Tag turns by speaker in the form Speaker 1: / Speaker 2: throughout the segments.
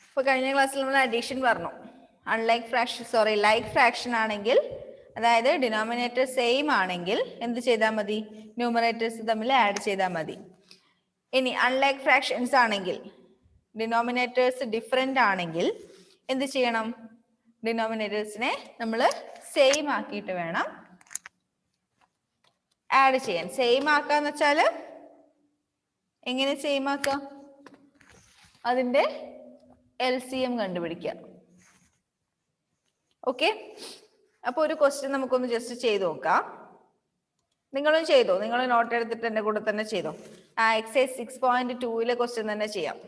Speaker 1: ഇപ്പോൾ കഴിഞ്ഞ ക്ലാസ്സിൽ നമ്മൾ അഡീഷൻ പറഞ്ഞു. ലൈക്ക് ഫ്രാക്ഷൻ ആണെങ്കിൽ, അതായത് ഡിനോമിനേറ്റർ സെയിം ആണെങ്കിൽ എന്ത് ചെയ്താൽ മതി? ന്യൂമറേറ്റേഴ്സ് തമ്മിൽ ആഡ് ചെയ്താൽ മതി. ഇനി അൺലൈക്ക് ഫ്രാക്ഷൻസ് ആണെങ്കിൽ, ഡിനോമിനേറ്റേഴ്സ് ഡിഫറെൻ്റ് ആണെങ്കിൽ എന്ത് ചെയ്യണം? ഡിനോമിനേറ്റേഴ്സിനെ നമ്മൾ സെയിം ആക്കിയിട്ട് വേണം ആഡ് ചെയ്യാൻ. സെയിം ആക്കാന്ന് വെച്ചാൽ എങ്ങനെ സെയിം ആക്കാം? അതിന്റെ LCM കണ്ടുപിടിക്കുക. ഓക്കെ, അപ്പോൾ ഒരു ക്വസ്റ്റ്യൻ നമുക്കൊന്ന് ജസ്റ്റ് ചെയ്ത് നോക്കാം. നിങ്ങളും ചെയ്തോ? നിങ്ങൾ നോട്ട് എടുത്തിട്ട് എൻ്റെ കൂടെ തന്നെ ചെയ്തോ. എക്സൈസ് 6.2 ക്വസ്റ്റ്യൻ തന്നെ ചെയ്യാം.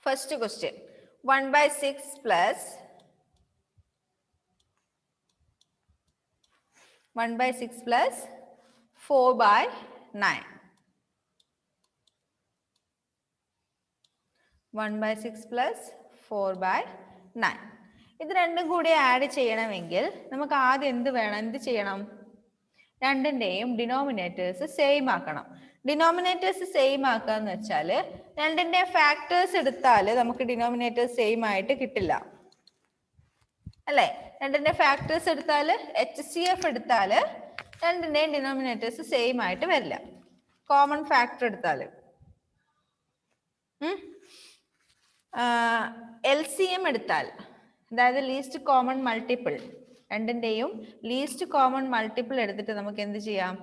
Speaker 1: First question, 1/6 plus 4/9. 1/6 plus 4/9. ഇത് രണ്ടും കൂടി ആഡ് ചെയ്യണമെങ്കിൽ നമുക്ക് ആദ്യം എന്ത് ചെയ്യണം? രണ്ടിന്റെയും ഡിനോമിനേറ്റേഴ്സ് സെയിം ആക്കണം. ഡിനോമിനേറ്റേഴ്സ് സെയിം ആക്കാന്ന് വെച്ചാൽ രണ്ടിന്റെ ഫാക്ടേഴ്സ് എടുത്താൽ നമുക്ക് ഡിനോമിനേറ്റേഴ്സ് സെയിം ആയിട്ട് കിട്ടില്ല, അല്ലേ? രണ്ടിന്റെ ഫാക്ടേഴ്സ് എടുത്താൽ, HCF എടുത്താൽ രണ്ടിന്റെയും ഡിനോമിനേറ്റേഴ്സ് സെയിം ആയിട്ട് വരില്ല. കോമൺ ഫാക്ടർ എടുത്താൽ LCM എടുത്താൽ, അതായത് ലീസ്റ്റ് കോമൺ മൾട്ടിപ്പിൾ, രണ്ടിന്റെയും ലീസ്റ്റ് കോമൺ മൾട്ടിപ്പിൾ എടുത്തിട്ട് നമുക്ക് എന്ത് ചെയ്യാം?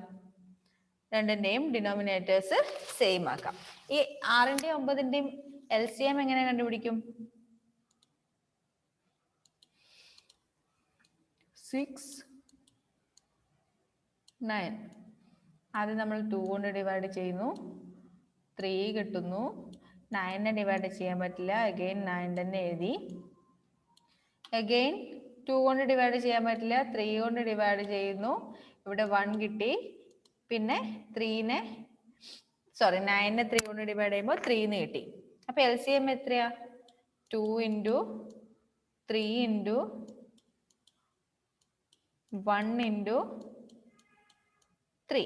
Speaker 1: രണ്ടിന്റെയും ഡിനോമിനേറ്റേഴ്സ് സെയിം ആക്കാം. ഈ 6ന്റെയും 9ന്റെയും LCM എങ്ങനെ കണ്ടുപിടിക്കും? 6, 9. ആദ്യം നമ്മൾ 2 കൊണ്ട് ഡിവൈഡ് ചെയ്യുന്നു, 3 കിട്ടുന്നു. 9നെ ഡിവൈഡ് ചെയ്യാൻ പറ്റില്ല, അഗെയിൻ 9 തന്നെ എഴുതി. അഗെയിൻ 2 കൊണ്ട് ഡിവൈഡ് ചെയ്യാൻ പറ്റില്ല, 3 കൊണ്ട് ഡിവൈഡ് ചെയ്യുന്നു. ഇവിടെ 1 കിട്ടി. പിന്നെ 9നെ 3 കൊണ്ട് ഡിവൈഡ് ചെയ്യുമ്പോൾ 3 എന്ന് കിട്ടി. അപ്പൊ LCM എത്രയാ? 2 into 3 into 1 into 3.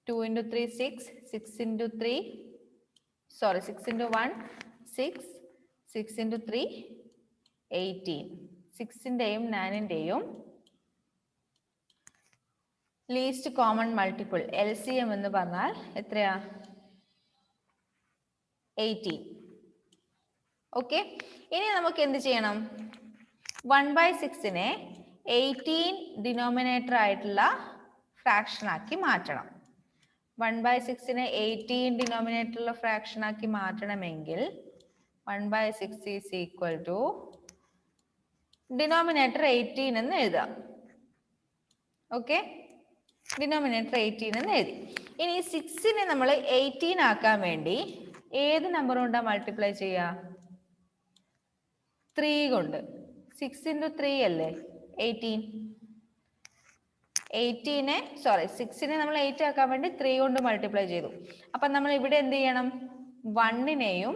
Speaker 1: 2 into 3 6, 6 into 3 6 into 1 6, 6 into 3 18. 6ന്റെയും 9ന്റെയും ലീസ്റ്റ് കോമൺ മൾട്ടിപ്പിൾ LCM എന്ന് പറഞ്ഞാൽ എത്രയാ? 18. ഓക്കെ, ഇനി നമുക്ക് എന്ത് ചെയ്യണം? 1/6നെ 18 ഡിനോമിനേറ്റർ ആയിട്ടുള്ള ഫ്രാക്ഷൻ ആക്കി മാറ്റണം. 1/6നെ 18 ഡിനോമിനേറ്ററുള്ള ഫ്രാക്ഷൻ ആക്കി മാറ്റണമെങ്കിൽ 1/6 ഈസ് ഈക്വൽ ടു ഡിനോമിനേറ്റർ 18 എന്ന് എഴുതാം. ഓക്കെ, ഡിനോമിനേറ്റർ 18 എന്ന് എഴുതി. ഇനി 6നെ നമ്മൾ 18 ആക്കാൻ വേണ്ടി ഏത് നമ്പർ കൊണ്ടാണ് മൾട്ടിപ്ലൈ ചെയ്യുക? 3 കൊണ്ട്. 6 into 3 അല്ലേ 18. 6നെ നമ്മൾ 8 ആക്കാൻ വേണ്ടി 3 കൊണ്ട് മൾട്ടിപ്ലൈ ചെയ്തു. അപ്പം നമ്മൾ ഇവിടെ എന്ത് ചെയ്യണം? 1നെയും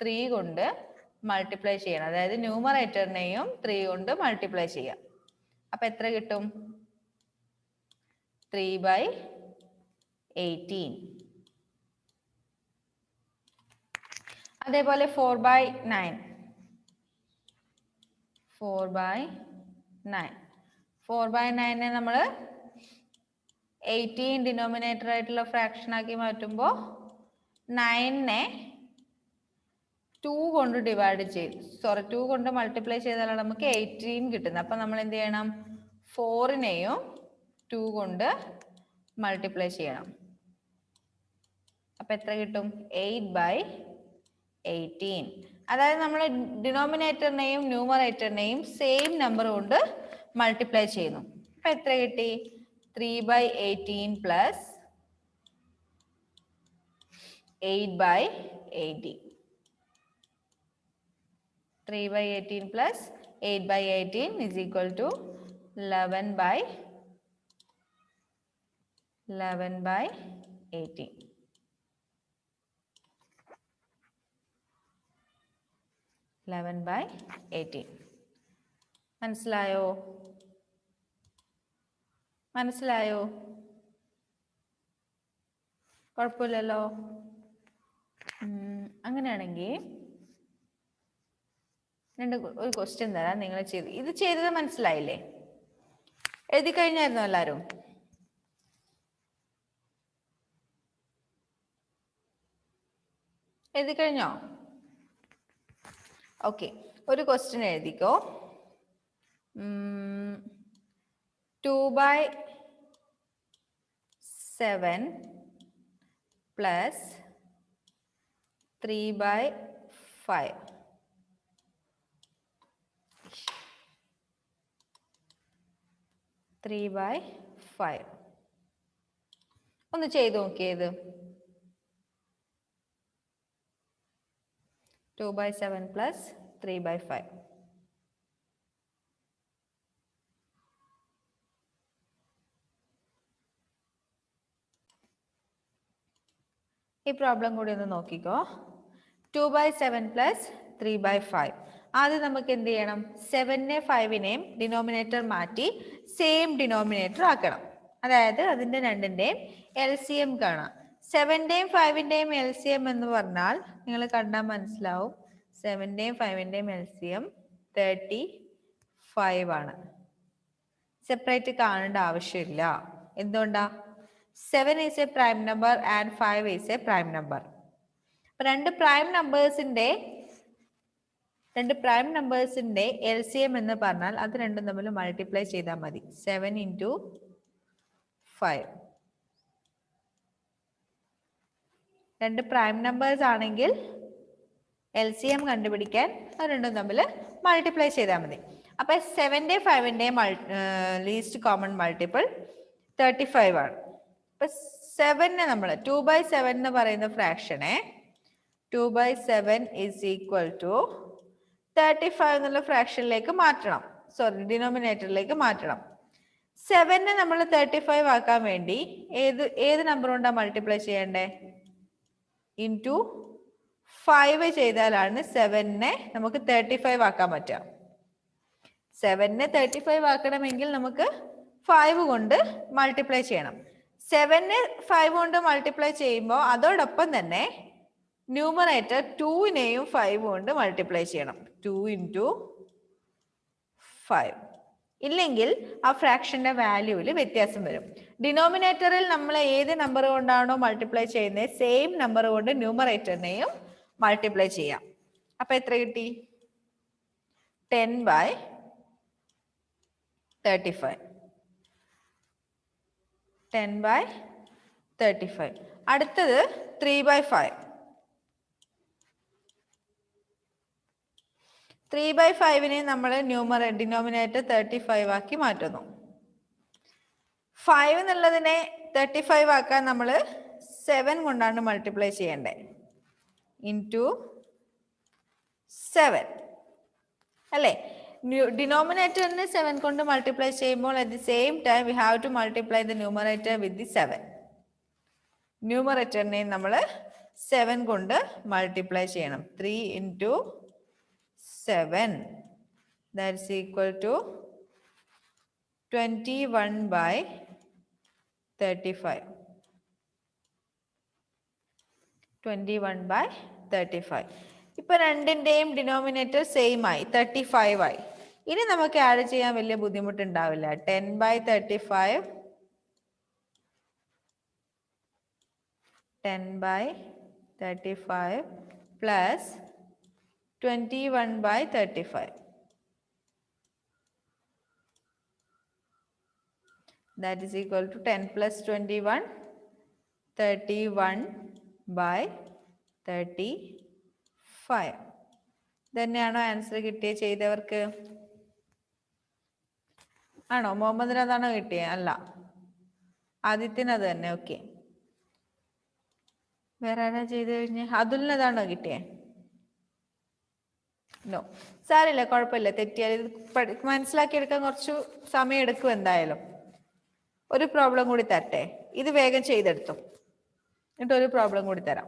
Speaker 1: 3 കൊണ്ട് മൾട്ടിപ്ലൈ ചെയ്യണം. അതായത് ന്യൂമറേറ്ററിനെയും 3 കൊണ്ട് മൾട്ടിപ്ലൈ ചെയ്യാം. അപ്പൊ എത്ര കിട്ടും? 3/18. അതേപോലെ 4/9. 4/9നെ നമ്മൾ 18 ഡിനോമിനേറ്റർ ആയിട്ടുള്ള ഫ്രാക്ഷൻ ആക്കി മാറ്റുമ്പോൾ 9നെ 2 കൊണ്ട് ഡിവൈഡ് ചെയ്തു 2 കൊണ്ട് മൾട്ടിപ്ലൈ ചെയ്താലാണ് നമുക്ക് 18 കിട്ടുന്നത്. അപ്പൊ നമ്മൾ എന്ത് ചെയ്യണം? 4നെയും 2 കൊണ്ട് മൾട്ടിപ്ലൈ ചെയ്യണം. അപ്പൊ എത്ര കിട്ടും? 8/18. അതായത് നമ്മൾ ഡിനോമിനേറ്ററിനെയും ന്യൂമറേറ്ററിനെയും സെയിം നമ്പർ കൊണ്ട് മൾട്ടിപ്ലൈ ചെയ്യുന്നു. അപ്പൊ എത്ര കിട്ടി? 3/18 plus 8/18. 3/18 plus 8/18 is equal to 11/18. 11/18. മനസ്സിലായോ? കുഴപ്പമില്ലല്ലോ. അങ്ങനെയാണെങ്കിൽ ഒരു ക്വസ്റ്റ്യൻ തരാം, നിങ്ങൾ ഇത് ചെയ്തത് മനസ്സിലായില്ലേ? എഴുതി കഴിഞ്ഞായിരുന്നോ എല്ലാവരും? എഴുതി കഴിഞ്ഞോ? ഓക്കെ, ഒരു ക്വസ്റ്റ്യൻ എഴുതിക്കോ. 2/7 plus 3/5. ഒന്ന് ചെയ്ത് നോക്കിയത്. 2/7 plus 3/5. ഈ പ്രോബ്ലം കൂടി ഒന്ന് നോക്കിക്കോ. 2/7 plus 3/5. ആദ്യം നമുക്ക് എന്ത് ചെയ്യണം? 7നെ 5നെയും ഡിനോമിനേറ്റർ മാറ്റി സെയിം ഡിനോമിനേറ്റർ ആക്കണം. അതായത് അതിന്റെ രണ്ടിന്റെയും LCM കാണാം. 7ന്റെയും 5ന്റെയും LCM എന്ന് പറഞ്ഞാൽ നിങ്ങൾ കണ്ടാൽ മനസ്സിലാവും. 7ന്റെയും 5ന്റെയും LCM 35 ആണ്. സെപ്പറേറ്റ് കാണേണ്ട ആവശ്യമില്ല. എന്തുകൊണ്ടാ? 7 is a prime number and 5 is a prime number. രണ്ട് പ്രൈം നമ്പേഴ്സിന്റെ LCM എന്ന് പറഞ്ഞാൽ അത് രണ്ടും തമ്മിൽ മൾട്ടിപ്ലൈ ചെയ്താൽ മതി. 7 into 5. രണ്ട് പ്രൈം നമ്പേഴ്സ് ആണെങ്കിൽ LCM കണ്ടുപിടിക്കാൻ അത് രണ്ടും തമ്മിൽ മൾട്ടിപ്ലൈ ചെയ്താൽ മതി. അപ്പൊ 7ന്റെയും 5ന്റെയും ലീസ്റ്റ് കോമൺ മൾട്ടിപ്പിൾ 35 ആണ്. അപ്പൊ 7നെ നമ്മൾ 2/7 എന്ന് പറയുന്ന ഫ്രാക്ഷനെ 2/7 is equal to 35 എന്നുള്ള ഫ്രാക്ഷനിലേക്ക് മാറ്റണം. സോറി, ഡിനോമിനേറ്ററിലേക്ക് മാറ്റണം. 7നെ നമ്മൾ 35 ആക്കാൻ വേണ്ടി ഏത് നമ്പർ കൊണ്ടാണ് മൾട്ടിപ്ലൈ ചെയ്യണ്ടേ? ഇൻറ്റു 5 ചെയ്താലാണ് 7നെ നമുക്ക് 35 ആക്കാൻ പറ്റുക. 7നെ 35 ആക്കണമെങ്കിൽ നമുക്ക് 5 കൊണ്ട് മൾട്ടിപ്ലൈ ചെയ്യണം. 7നെ 5 കൊണ്ട് മൾട്ടിപ്ലൈ ചെയ്യുമ്പോൾ അതോടൊപ്പം തന്നെ ന്യൂമറേറ്റർ 2നെയും 5 കൊണ്ട് മൾട്ടിപ്ലൈ ചെയ്യണം. 2 into 5. ഇല്ലെങ്കിൽ ആ ഫ്രാക്ഷന്റെ വാല്യൂവിൽ വ്യത്യാസം വരും. ഡിനോമിനേറ്ററിൽ നമ്മൾ ഏത് നമ്പർ കൊണ്ടാണോ മൾട്ടിപ്ലൈ ചെയ്യുന്നത് സെയിം നമ്പർ കൊണ്ട് ന്യൂമറേറ്ററിനെയും മൾട്ടിപ്ലൈ ചെയ്യാം. അപ്പൊ എത്ര കിട്ടി? 10/35. 10/35. അടുത്തത് 3/5. 3/5നെ നമ്മൾ ഡിനോമിനേറ്റർ 35 ആക്കി മാറ്റുന്നു. 5 എന്നുള്ളതിനെ 35 ആക്കാൻ നമ്മൾ 7 കൊണ്ടാണ് മൾട്ടിപ്ലൈ ചെയ്യേണ്ടത്. ഇൻറ്റു 7 അല്ലേ? ഡിനോമിനേറ്ററിനെ 7 കൊണ്ട് മൾട്ടിപ്ലൈ ചെയ്യുമ്പോൾ at the same time we have to multiply the numerator with the 7. ന്യൂമറേറ്ററിനെ നമ്മൾ 7 കൊണ്ട് മൾട്ടിപ്ലൈ ചെയ്യണം. 3 into 7, that's equal to 21/35. 21/35. ഇപ്പൊ രണ്ടിന്റെയും ഡിനോമിനേറ്റർ സെയിം ആയി, 35 ആയി. ഇനി നമുക്ക് ആഡ് ചെയ്യാൻ വലിയ ബുദ്ധിമുട്ടുണ്ടാവില്ല. 10/35 plus 21/35. That is equal to 10 plus 21, 31/35. തന്നെയാണോ ആൻസർ കിട്ടിയ ചെയ്തവർക്ക്? ആണോ? മുഹമ്മദിന് അതാണോ കിട്ടിയത്? അല്ല, ആദിത്യന് അത് തന്നെ. ഓക്കെ, വേറെ ആരാ ചെയ്ത് കഴിഞ്ഞ്? അതുലിന് അതാണോ കിട്ടിയേ? നോ, സാരില്ല, കുഴപ്പമില്ല. തെറ്റിയാൽ മനസ്സിലാക്കിയെടുക്കാൻ കുറച്ചു സമയം എടുക്കും എന്തായാലും. ഒരു പ്രോബ്ലം കൂടി തരട്ടെ, ഇത് വേഗം ചെയ്തെടുത്തു. എന്നിട്ട് ഒരു പ്രോബ്ലം കൂടി തരാം.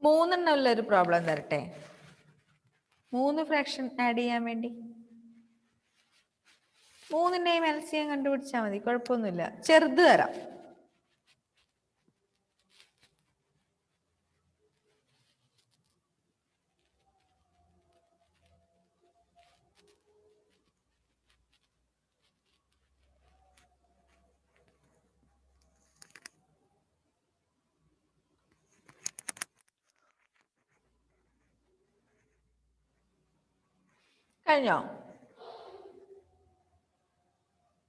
Speaker 1: 3 ഉള്ളൊരു പ്രോബ്ലം തരട്ടെ. 3 ഫ്രാക്ഷൻ ആഡ് ചെയ്യാൻ വേണ്ടി 3ന്റെയും LCM കണ്ടുപിടിച്ചാൽ മതി, കുഴപ്പമൊന്നുമില്ല. ചെറുത് തരാം. കഴിഞ്ഞോ?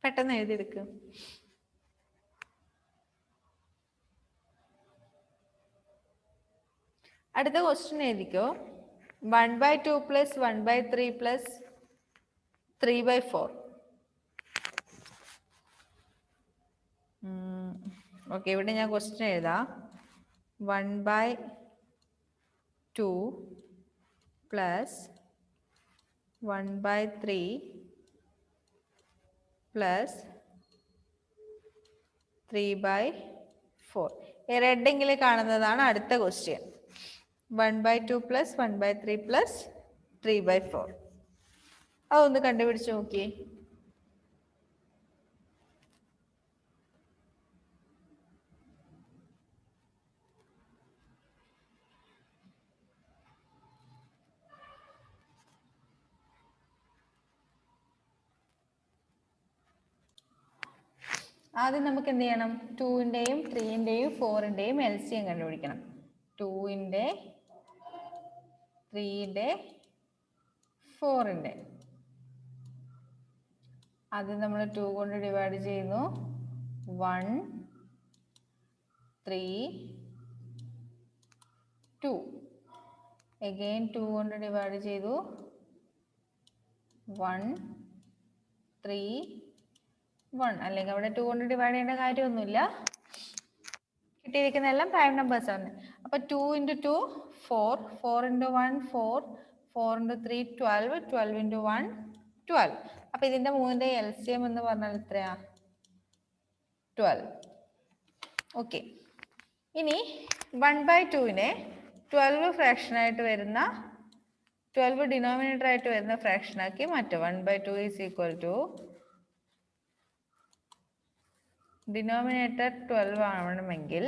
Speaker 1: പെട്ടെന്ന് എഴുതിയെടുക്കും. അടുത്ത ക്വസ്റ്റ്യൻ എഴുതിക്കോ. 1/2 പ്ലസ് 1/3 പ്ലസ് 3/4. ഓക്കെ, ഇവിടെ ഞാൻ ക്വസ്റ്റ്യൻ എഴുതാം. 1/2 പ്ലസ് 1/3 പ്ലസ് 3/4. റെഡിങ്ങിൽ കാണുന്നതാണ് അടുത്ത ക്വസ്റ്റ്യൻ. 1/2 plus 1/3 plus 3/4. അതൊന്ന് കണ്ടുപിടിച്ച് നോക്കിയേ. ആദ്യം നമുക്ക് എന്ത് ചെയ്യണം? 2ന്റെയും 3ന്റെയും 4ന്റെയും LCM കണ്ടുപിടിക്കണം. 2ന്റെ 3ന്റെ 4ന്റെ. ആദ്യം നമ്മൾ 2 കൊണ്ട് ഡിവൈഡ് ചെയ്യുന്നു. 1 3 2. അഗെയിൻ 2 കൊണ്ട് ഡിവൈഡ് ചെയ്തു. 1 3 1. അല്ലെങ്കിൽ അവിടെ 2 കൊണ്ട് ഡിവൈഡ് ചെയ്യേണ്ട കാര്യമൊന്നുമില്ല, കിട്ടിയിരിക്കുന്ന എല്ലാം പ്രൈം നമ്പേഴ്സ് ആണ്. അപ്പൊ 2 × 2 4, 4 × 1 4, 4 × 3 12, 12 × 1 12. അപ്പൊ ഇതിന്റെ 3ന്റെ LCM എന്ന് പറഞ്ഞാൽ എത്രയാ? 12. ഓക്കെ, ഇനി 1/2നെ 12 ഫ്രാക്ഷൻ ആയിട്ട് വരുന്ന 12 ഡിനോമിനേറ്റർ ആയിട്ട് വരുന്ന ഫ്രാക്ഷൻ ആക്കി മാറ്റും. 1/2 ഈസ് ഈക്വൽ ടു ഡിനോമിനേറ്റർ 12 ആവണമെങ്കിൽ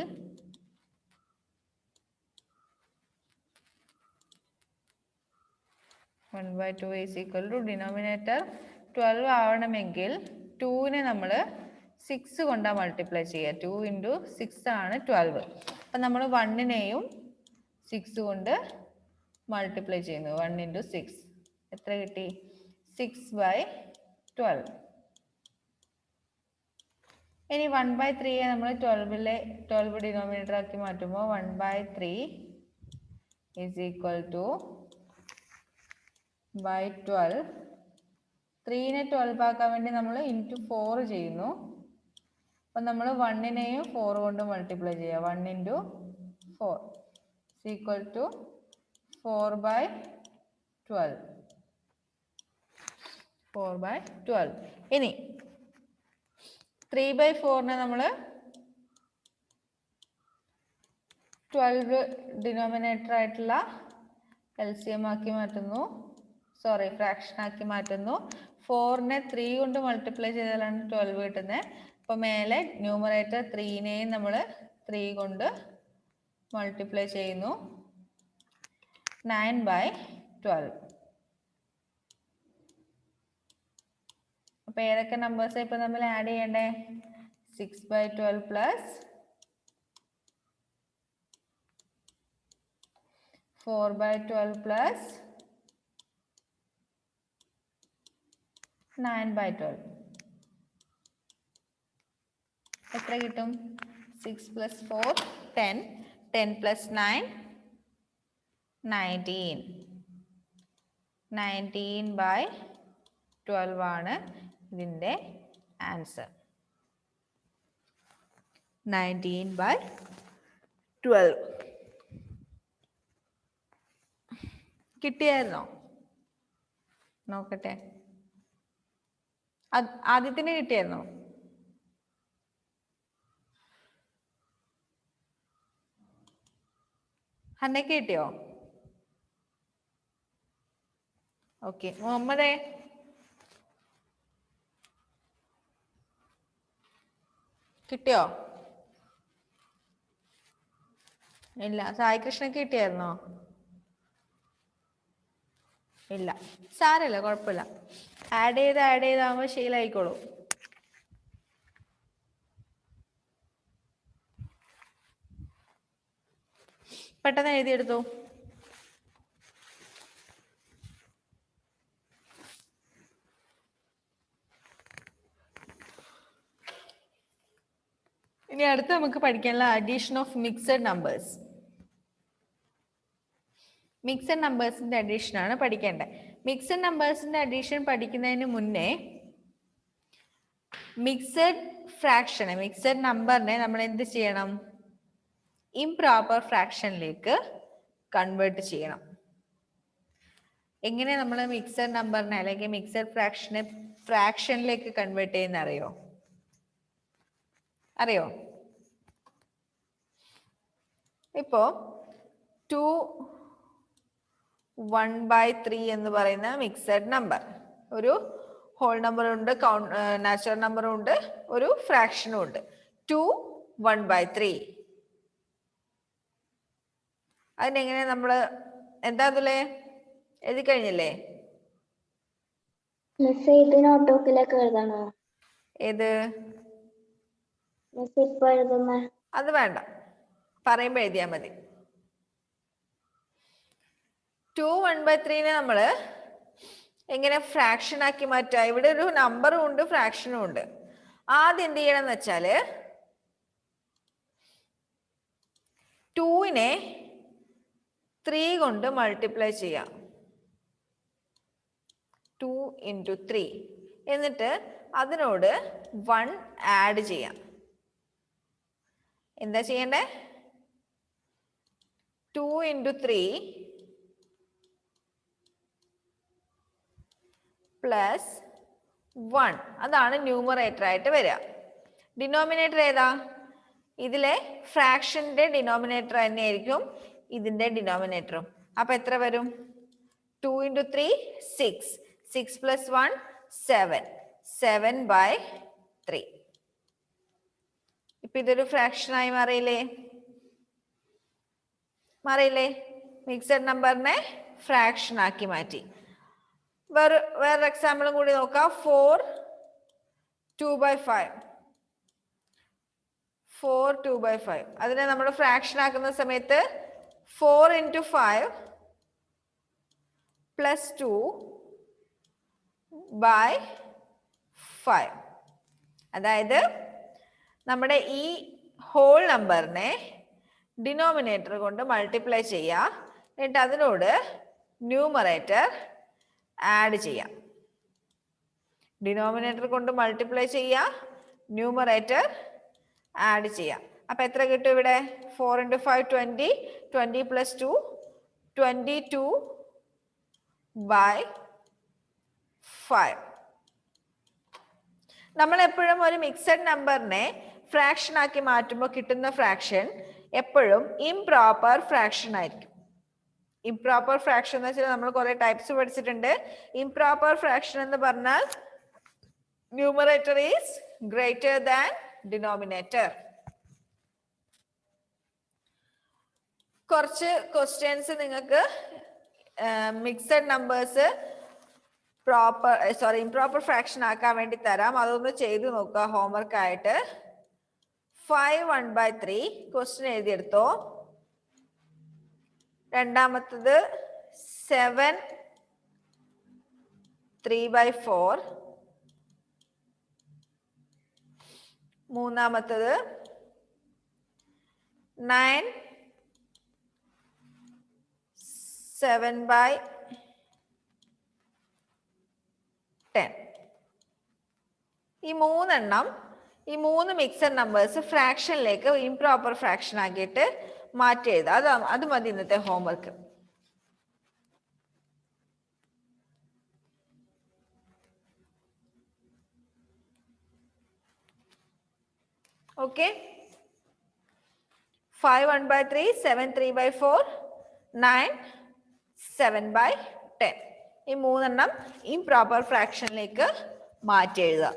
Speaker 1: 1/2 ഈസ് ഈക്വൽ ടു ഡിനോമിനേറ്റർ 12 ആവണമെങ്കിൽ 2നെ നമ്മൾ 6 കൊണ്ടാണ് മൾട്ടിപ്ലൈ ചെയ്യുക. 2 × 6 ആണ് 12. അപ്പം നമ്മൾ 1നെയും 6 കൊണ്ട് മൾട്ടിപ്ലൈ ചെയ്യുന്നു. 1 × 6 എത്ര കിട്ടി? 6/12. ഇനി 1/3യെ നമ്മൾ 12 ഡിനോമിനേറ്റർ ആക്കി മാറ്റുമ്പോൾ 1/3 ഈസ് ഈക്വൽ ടു 12. 3നെ 12 ആക്കാൻ വേണ്ടി നമ്മൾ ഇൻറ്റു 4 ചെയ്യുന്നു. അപ്പം നമ്മൾ 1നെയും 4 കൊണ്ട് മൾട്ടിപ്ലൈ ചെയ്യുക. 1 × 4 ഈസ് ഈക്വൽ ടു 4/12. 4/12. ഇനി 3/4നെ നമ്മൾ 12 ഡിനോമിനേറ്റർ ആയിട്ടുള്ള LCM ആക്കി മാറ്റുന്നു. സോറി, ഫ്രാക്ഷൻ ആക്കി മാറ്റുന്നു. 4നെ 3 കൊണ്ട് മൾട്ടിപ്ലൈ ചെയ്താലാണ് 12 കിട്ടുന്നത്. അപ്പോൾ മേലെ ന്യൂമറേറ്റർ 3നെയും നമ്മൾ 3 കൊണ്ട് മൾട്ടിപ്ലൈ ചെയ്യുന്നു. 9/12. അപ്പോൾ ഏതൊക്കെ നമ്പേഴ്സ് ഇപ്പൊ നമ്മൾ ആഡ് ചെയ്യണ്ടേ? 6/12 പ്ലസ് 4/12 പ്ലസ് 9/12. എത്ര കിട്ടും? 6 + 4 10, 10 + 9 19. 19/12 ആണ് ഇതിന്റെ ആൻസർ. 19/12 കിട്ടിയായിരുന്നോ? നോക്കട്ടെ. ആദ്യത്തിന് കിട്ടിയായിരുന്നോ? ഹന്നയ്ക്ക് കിട്ടിയോ? ഓക്കെ. മുഹമ്മദേ? കിട്ടിയോ? ഇല്ല. സായി കൃഷ്ണക്ക് കിട്ടിയായിരുന്നോ? ഇല്ല. സാരമില്ല, കുഴപ്പമില്ല. ആഡ് ചെയ്താകുമ്പോൾ ശീലമായിക്കോളൂ. പെട്ടെന്ന് എഴുതിയെടുത്തു. ഇനി അടുത്ത് നമുക്ക് പഠിക്കാനുള്ള addition of mixed numbers. Mixed നമ്പേഴ്സിന്റെ അഡീഷൻ ആണ് പഠിക്കേണ്ടത്. മിക്സഡ് നമ്പേഴ്സിന്റെ അഡീഷൻ പഠിക്കുന്നതിന് മുന്നേ മിക്സഡ് ഫ്രാക്ഷനെ, മിക്സഡ് നമ്പറിനെ നമ്മൾ എന്ത് ചെയ്യണം? ഇംപ്രോപ്പർ ഫ്രാക്ഷനിലേക്ക് കൺവേർട്ട് ചെയ്യണം. എങ്ങനെ നമ്മൾ മിക്സഡ് നമ്പറിനെ അല്ലെങ്കിൽ മിക്സഡ് ഫ്രാക്ഷനെ ഫ്രാക്ഷനിലേക്ക് കൺവേർട്ട് ചെയ്യുന്ന അറിയോ? ഇപ്പോ 2 1/3 എന്ന് പറയുന്ന മിക്സഡ് നമ്പർ, ഒരു ഹോൾ നമ്പർ ഉണ്ട്, നാച്ചുറൽ നമ്പറും ഉണ്ട്, ഒരു ഫ്രാക്ഷനും ഉണ്ട്. 2 1/3 അതിനെങ്ങനെ നമ്മള് എന്താ അതിലെ എഴുതി കഴിഞ്ഞല്ലേ? ഏത്? അത് വേണ്ട, പറയുമ്പോ എഴുതിയാ മതി. 2 1/3 നമ്മള് എങ്ങനെ ഫ്രാക്ഷൻ ആക്കി മാറ്റുക? ഇവിടെ ഒരു നമ്പറും ഉണ്ട്, ഫ്രാക്ഷനും ഉണ്ട്. ആദ്യം എന്ത് ചെയ്യണം എന്ന് വെച്ചാല് 2നെ 3 കൊണ്ട് മൾട്ടിപ്ലൈ ചെയ്യാം. 2 × 3. എന്നിട്ട് അതിനോട് 1 ആഡ് ചെയ്യാം. എന്താ ചെയ്യണ്ടേ? 2 × 3 പ്ലസ് 1. അതാണ് ന്യൂമറേറ്റർ ആയിട്ട് വരിക. ഡിനോമിനേറ്റർ ഏതാ? ഇതിലെ ഫ്രാക്ഷന്റെ ഡിനോമിനേറ്റർ തന്നെയായിരിക്കും ഇതിന്റെ ഡിനോമിനേറ്ററും. അപ്പൊ എത്ര വരും? 2 × 3 6. 6 + 1 7. 7/3. ഇപ്പൊ ഇതൊരു ഫ്രാക്ഷനായി മാറിയില്ലേ? മിക്സഡ് നമ്പറിനെ ഫ്രാക്ഷൻ ആക്കി മാറ്റി. വേറൊരു എക്സാമ്പിളും കൂടി നോക്കാം. 4 2/5. 4 2/5. അതിനെ നമ്മൾ ഫ്രാക്ഷൻ ആക്കുന്ന സമയത്ത് 4 × 5 + 2/5. അതായത് നമ്മുടെ ഈ ഹോൾ നമ്പറിനെ ഡിനോമിനേറ്റർ കൊണ്ട് മൾട്ടിപ്ലൈ ചെയ്യുക. എന്നിട്ട് അതിനോട് ന്യൂമറേറ്റർ ആഡ് ചെയ്യാം. ഡിനോമിനേറ്റർ കൊണ്ട് മൾട്ടിപ്ലൈ ചെയ്യുക, ന്യൂമറേറ്റർ ആഡ് ചെയ്യാം. അപ്പൊ എത്ര കിട്ടും ഇവിടെ? 4 × 5 20. 20 + 2 22/5. നമ്മൾ എപ്പോഴും ഒരു മിക്സഡ് നമ്പറിനെ ഫ്രാക്ഷൻ ആക്കി മാറ്റുമ്പോൾ കിട്ടുന്ന ഫ്രാക്ഷൻ എപ്പോഴും ഇംപ്രോപ്പർ ഫ്രാക്ഷൻ ആയിരിക്കും. ഇംപ്രോപ്പർ ഫ്രാക്ഷൻ എന്ന് വെച്ചാൽ നമ്മൾ കുറെ ടൈപ്സ് പഠിച്ചിട്ടുണ്ട്. ഇംപ്രോപ്പർ ഫ്രാക്ഷൻ എന്ന് പറഞ്ഞാൽ numerator is greater than denominator. കുറച്ച് ക്വസ്റ്റ്യൻസ് നിങ്ങൾക്ക് മിക്സഡ് നമ്പേഴ്സ് ഇംപ്രോപ്പർ ഫ്രാക്ഷൻ ആക്കാൻ വേണ്ടി തരാം. അതൊന്ന് ചെയ്തു നോക്കുക ഹോംവർക്ക് ആയിട്ട്. 5 1/3 ക്വസ്റ്റ്യൻ എഴുതിയെടുത്തോ. രണ്ടാമത്തത് 7 3/4. മൂന്നാമത്തത് 9 7/10. ഈ മൂന്നെണ്ണം, ഈ മൂന്ന് മിക്സഡ് നമ്പേഴ്സ് ഫ്രാക്ഷനിലേക്ക് ഇംപ്രോപ്പർ ഫ്രാക്ഷൻ ആക്കിയിട്ട് മാറ്റി എഴുതാം. അത് മതി ഇന്നത്തെ ഹോംവർക്ക്. ഓക്കെ. 5 1/3, 7 3/4, 9, 7/10. ഈ മൂന്നെണ്ണം ഇംപ്രോപ്പർ ഫ്രാക്ഷനിലേക്ക് മാറ്റി എഴുതുക.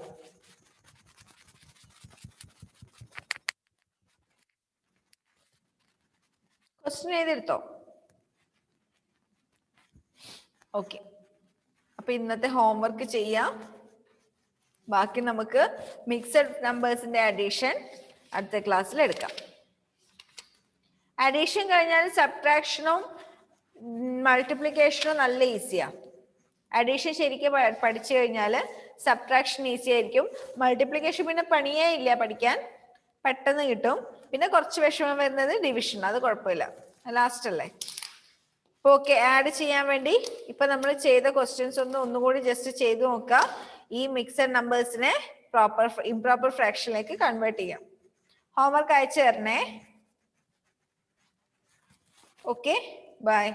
Speaker 1: ക്വസ്റ്റ്യൻ എഴുതിയെടുത്തോ? ഓക്കെ, അപ്പൊ ഇന്നത്തെ ഹോംവർക്ക് ചെയ്യാം. ബാക്കി നമുക്ക് മിക്സഡ് നമ്പേഴ്സിന്റെ അഡീഷൻ അടുത്ത ക്ലാസ്സിൽ എടുക്കാം. അഡീഷൻ കഴിഞ്ഞാൽ സബ്ട്രാക്ഷനും മൾട്ടിപ്ലിക്കേഷനും നല്ല ഈസിയാ. അഡീഷൻ ശരിക്കും പഠിച്ചു കഴിഞ്ഞാൽ സബ്ട്രാക്ഷൻ ഈസി ആയിരിക്കും. മൾട്ടിപ്ലിക്കേഷൻ പിന്നെ പണിയേ ഇല്ല, പഠിക്കാൻ പെട്ടെന്ന് കിട്ടും. പിന്നെ കുറച്ച് വിഷമം വരുന്നത് ഡിവിഷൻ, അത് കുഴപ്പമില്ല, ലാസ്റ്റ് അല്ലേ. ഓക്കെ, ആഡ് ചെയ്യാൻ വേണ്ടി ഇപ്പൊ നമ്മൾ ചെയ്ത ക്വസ്റ്റ്യൻസ് ഒന്നുകൂടി ജസ്റ്റ് ചെയ്തു നോക്കാം. ഈ മിക്സഡ് നമ്പേഴ്സിനെ ഇംപ്രോപ്പർ ഫ്രാക്ഷനിലേക്ക് കൺവേർട്ട് ചെയ്യാം. ഹോംവർക്ക് അയച്ചു തരണേ. Okay, by.